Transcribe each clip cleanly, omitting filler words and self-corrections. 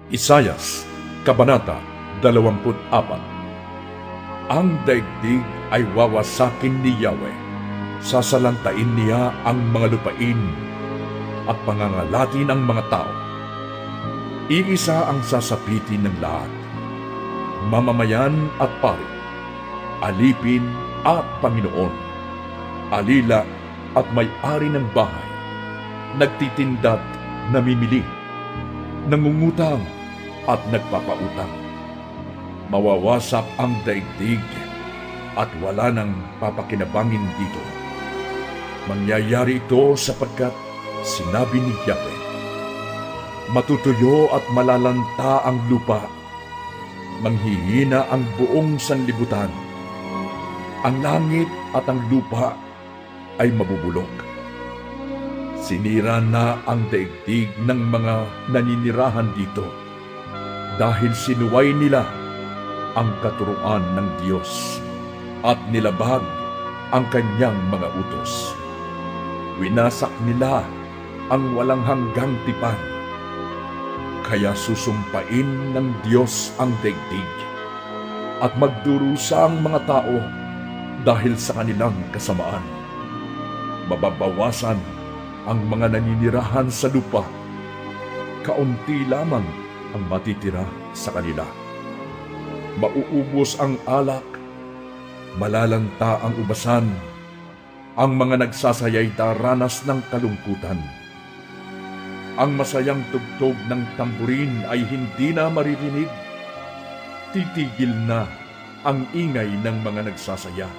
Isayas, Kabanata 24. Ang daigdig ay wawasakin ni Yahweh. Sasalantain niya ang mga lupain at pangangalatin ang mga tao. Iisa ang sasapitin ng lahat, mamamayan at pari, alipin at Panginoon, alila at may-ari ng bahay, nagtitinda't namimili, nangungutang at nagpapautang. Mawawasak ang daigdig at wala nang papakinabangin dito. Mangyayari ito sapagkat sinabi ni Yahweh, matutuyo at malalanta ang lupa, manghihina ang buong sanlibutan, ang langit at ang lupa ay mabubulok. Sinira na ang daigdig ng mga naninirahan dito dahil sinuway nila ang katuruan ng Diyos at nilabag ang kanyang mga utos. Winasak nila ang walang hanggang tipan, kaya susumpain ng Diyos ang daigdig at magdurusa ang mga tao dahil sa kanilang kasamaan. Mababawasan ang mga naninirahan sa lupa, kaunti lamang ang matitira sa kanila. Mauubos ang alak, malalanta ang ubasan, ang mga nagsasaya'y daranas ng kalungkutan. Ang masayang tugtog ng tamburin ay hindi na maririnig. Titigil na ang ingay ng mga nagsasaya.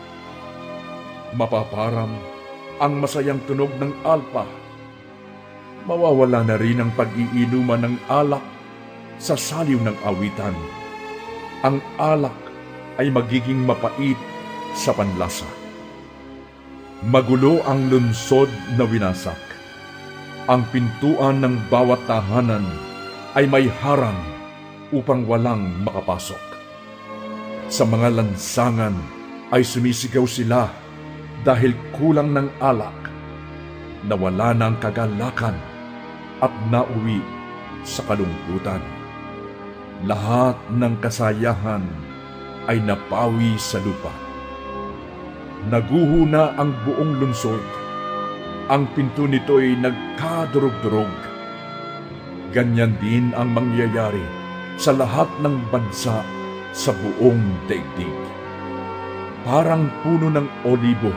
Mapaparam ang masayang tunog ng alpa. Mawawala na rin ang pag-iinuman ng alak sa saliw ng awitan. Ang alak ay magiging mapait sa panlasa. Magulo ang lungsod na winasak. Ang pintuan ng bawat tahanan ay may harang upang walang makapasok. Sa mga lansangan ay sumisigaw sila dahil kulang ng alak, nawala ng kagalakan at nauwi sa kalungkutan. Lahat ng kasayahan ay napawi sa lupa. Naguhuna ang buong lungsod. Ang pinto nito'y nagkadurog-durog. Ganyan din ang mangyayari sa lahat ng bansa sa buong daigdig. Parang puno ng olibo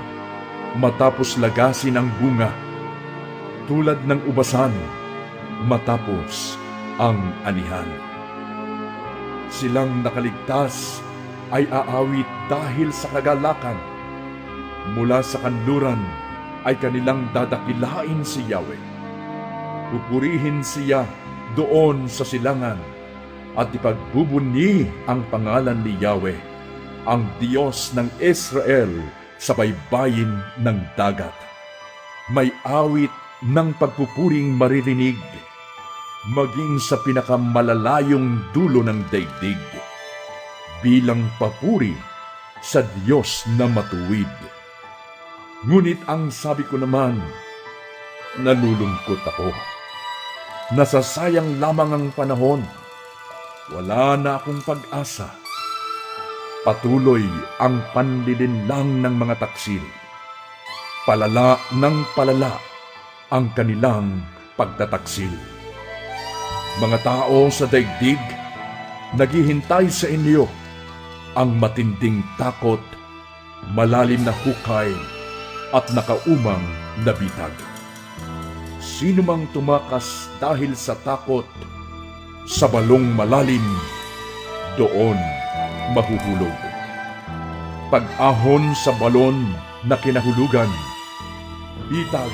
matapos lagasin ang bunga, tulad ng ubasan matapos ang anihan. Silang nakaligtas ay aawit dahil sa kagalakan. Mula sa kanluran ay kanilang dadakilain si Yahweh. Pupurihin siya doon sa silangan at ipagbubuni ang pangalan ni Yahweh, ang Diyos ng Israel sa baybayin ng dagat. May awit ng pagpupuring maririnig, maging sa pinakamalalayong dulo ng daigdig, bilang papuri sa Diyos na matuwid. Ngunit ang sabi ko naman, nalulungkot ako. Nasasayang lamang ang panahon. Wala na akong pag-asa. Patuloy ang panlilinlang ng mga taksil. Palala ng palala ang kanilang pagtataksil. Mga tao sa daigdig, naghihintay sa inyo ang matinding takot, malalim na hukay at nakaumang na bitag. Sino mang tumakas dahil sa takot sa balong malalim, doon mahuhulog. Pag-ahon sa balon na kinahulugan, bitag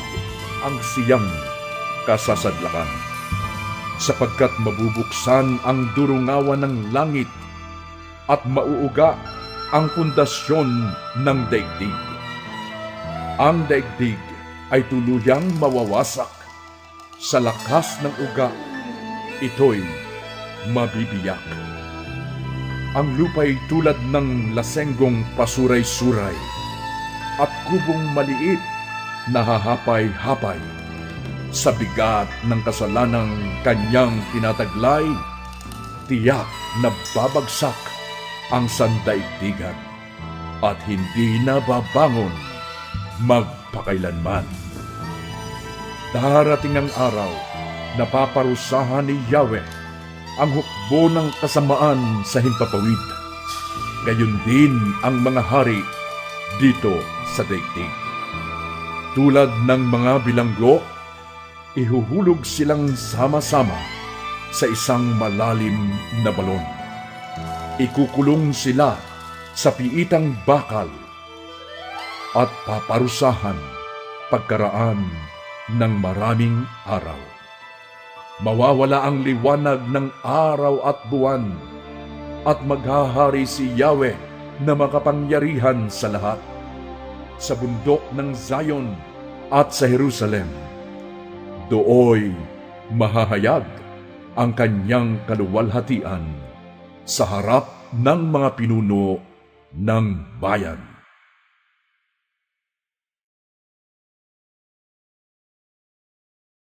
ang siyang kasasadlakan. Sapagkat mabubuksan ang durungawan ng langit at mauuga ang pundasyon ng daigdig. Ang daigdig ay tuluyang mawawasak. Sa lakas ng uga, ito'y mabibiyak. Ang lupa'y tulad ng lasenggong pasuray-suray at kubong maliit na hahapay-hapay. Sa bigat ng kasalanang kanyang tinataglay, tiyak na babagsak ang sandaigdigan at hindi na babangon magpakailanman. Darating ang araw na paparusahan ni Yahweh ang hukbo ng kasamaan sa himpapawid. Gayon din ang mga hari dito sa daigdig. Tulad ng mga bilanggo, ihuhulog silang sama-sama sa isang malalim na balon. Ikukulong sila sa piitang bakal at paparusahan pagkaraan ng maraming araw. Mawawala ang liwanag ng araw at buwan at maghahari si Yahweh na makapangyarihan sa lahat sa bundok ng Zion at sa Jerusalem. Dooy mahahayag ang kanyang kaluwalhatian sa harap ng mga pinuno ng bayan.